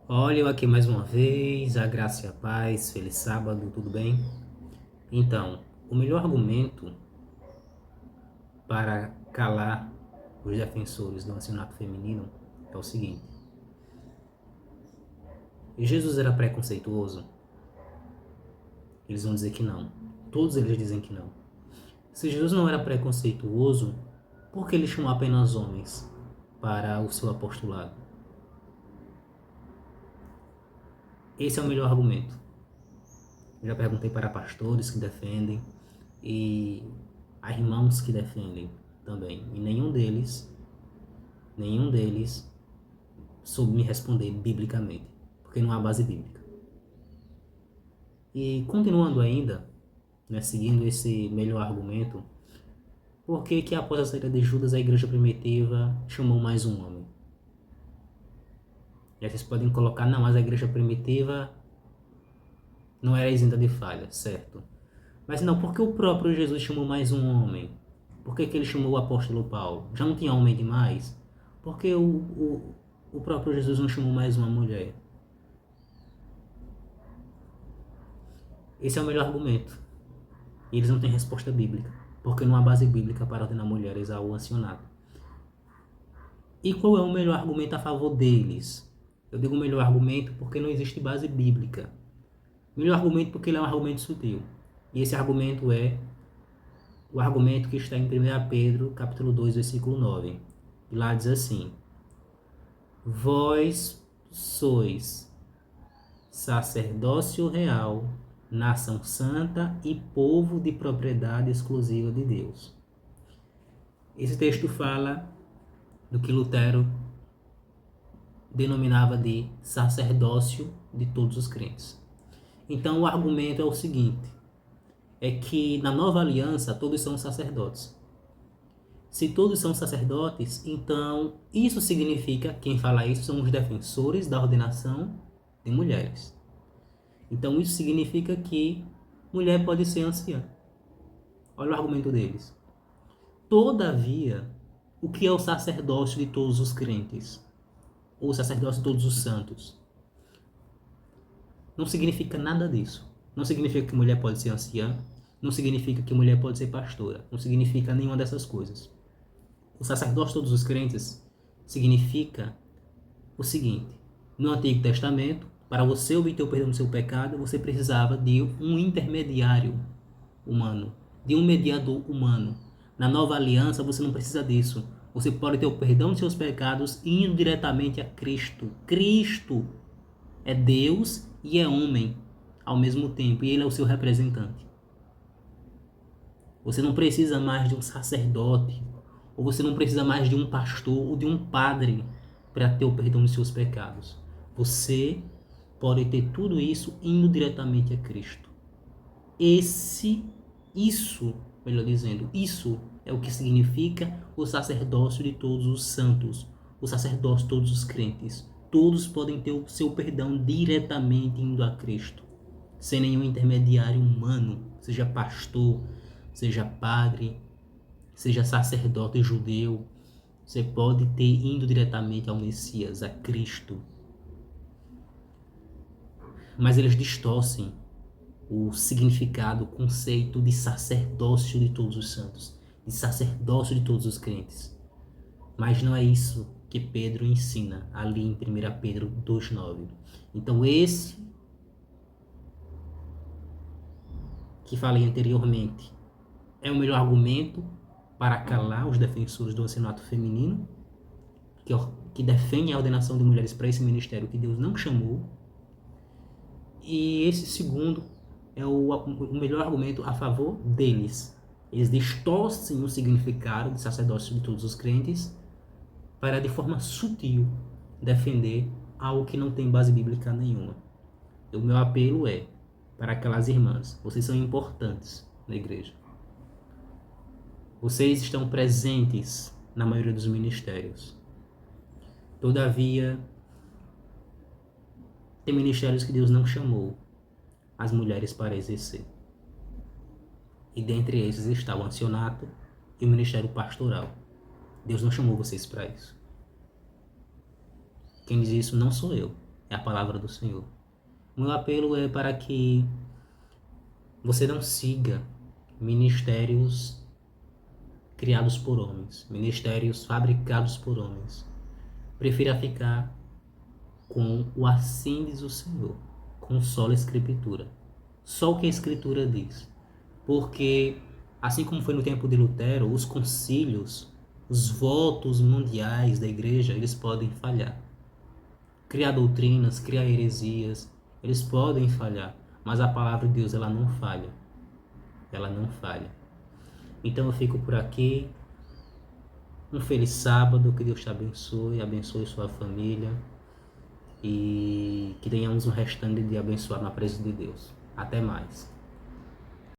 Olha eu aqui mais uma vez, a graça e a paz, feliz sábado, tudo bem? Então, o melhor argumento para calar os defensores do ancianato feminino é o seguinte: Jesus era preconceituoso? Eles vão dizer que não. Todos eles dizem que não. Se Jesus não era preconceituoso, por que ele chamou apenas homens para o seu apostolado? Esse é o melhor argumento. Já perguntei para pastores que defendem e a irmãos que defendem também. E nenhum deles soube me responder biblicamente, porque não há base bíblica. E continuando ainda, né, seguindo esse melhor argumento, por que que após a saída de Judas a igreja primitiva chamou mais um homem? E aí vocês podem colocar, não, mas a igreja primitiva não era isenta de falha, certo? Mas não, porque o próprio Jesus chamou mais um homem? Por que que ele chamou o apóstolo Paulo? Já não tinha homem demais? Por que o próprio Jesus não chamou mais uma mulher? Esse é o melhor argumento. E eles não têm resposta bíblica, porque não há base bíblica para ordenar mulheres ao ancianato. E qual é o melhor argumento a favor deles? Eu digo melhor argumento porque não existe base bíblica. Melhor argumento porque ele é um argumento sutil. E esse argumento é o argumento que está em 1 Pedro, capítulo 2, versículo 9. E lá diz assim: Vós sois sacerdócio real, nação santa e povo de propriedade exclusiva de Deus. Esse texto fala do que Lutero denominava de sacerdócio de todos os crentes. Então o argumento é o seguinte, é que na nova aliança todos são sacerdotes. Se todos são sacerdotes, então isso significa, quem fala isso são os defensores da ordenação de mulheres. Então isso significa que mulher pode ser anciã. Olha o argumento deles. Todavia, o que é o sacerdócio de todos os crentes? Ou o sacerdócio de todos os santos? Não significa nada disso. Não significa que mulher pode ser anciã. Não significa que mulher pode ser pastora. Não significa nenhuma dessas coisas. O sacerdócio de todos os crentes significa o seguinte: no Antigo Testamento, para você obter o perdão do seu pecado, você precisava de um intermediário humano, de um mediador humano. Na nova aliança, você não precisa disso. Você pode ter o perdão dos seus pecados indo diretamente a Cristo. Cristo é Deus e é homem ao mesmo tempo, e ele é o seu representante. Você não precisa mais de um sacerdote, ou você não precisa mais de um pastor ou de um padre para ter o perdão dos seus pecados. Você pode ter tudo isso indo diretamente a Cristo. Melhor dizendo, isso é o que significa o sacerdócio de todos os santos, o sacerdócio de todos os crentes. Todos podem ter o seu perdão diretamente indo a Cristo, sem nenhum intermediário humano, seja pastor, seja padre, seja sacerdote judeu. Você pode ter indo diretamente ao Messias, a Cristo. Mas eles distorcem o significado, o conceito de sacerdócio de todos os santos, de sacerdócio de todos os crentes. Mas não é isso que Pedro ensina ali em 1 Pedro 2,9. Então esse que falei anteriormente é o melhor argumento para calar os defensores do ancianato feminino, que defendem a ordenação de mulheres para esse ministério que Deus não chamou. E esse segundo é o melhor argumento a favor deles. Eles distorcem o significado de sacerdócio de todos os crentes para, de forma sutil, defender algo que não tem base bíblica nenhuma. O meu apelo é para aquelas irmãs: vocês são importantes na igreja. Vocês estão presentes na maioria dos ministérios. Todavia, tem ministérios que Deus não chamou as mulheres para exercer. E dentre esses está o ancianato e o ministério pastoral. Deus não chamou vocês para isso. Quem diz isso não sou eu. É a palavra do Senhor. O meu apelo é para que você não siga ministérios criados por homens, ministérios fabricados por homens. Prefira ficar com o assim diz o Senhor, com só a Escritura. Só o que a Escritura diz. Porque, assim como foi no tempo de Lutero, os concílios, os votos mundiais da igreja, eles podem falhar. Criar doutrinas, criar heresias, eles podem falhar. Mas a palavra de Deus, ela não falha. Ela não falha. Então eu fico por aqui. Um feliz sábado, que Deus te abençoe sua família e que tenhamos um restante de abençoado na presença de Deus. Até mais.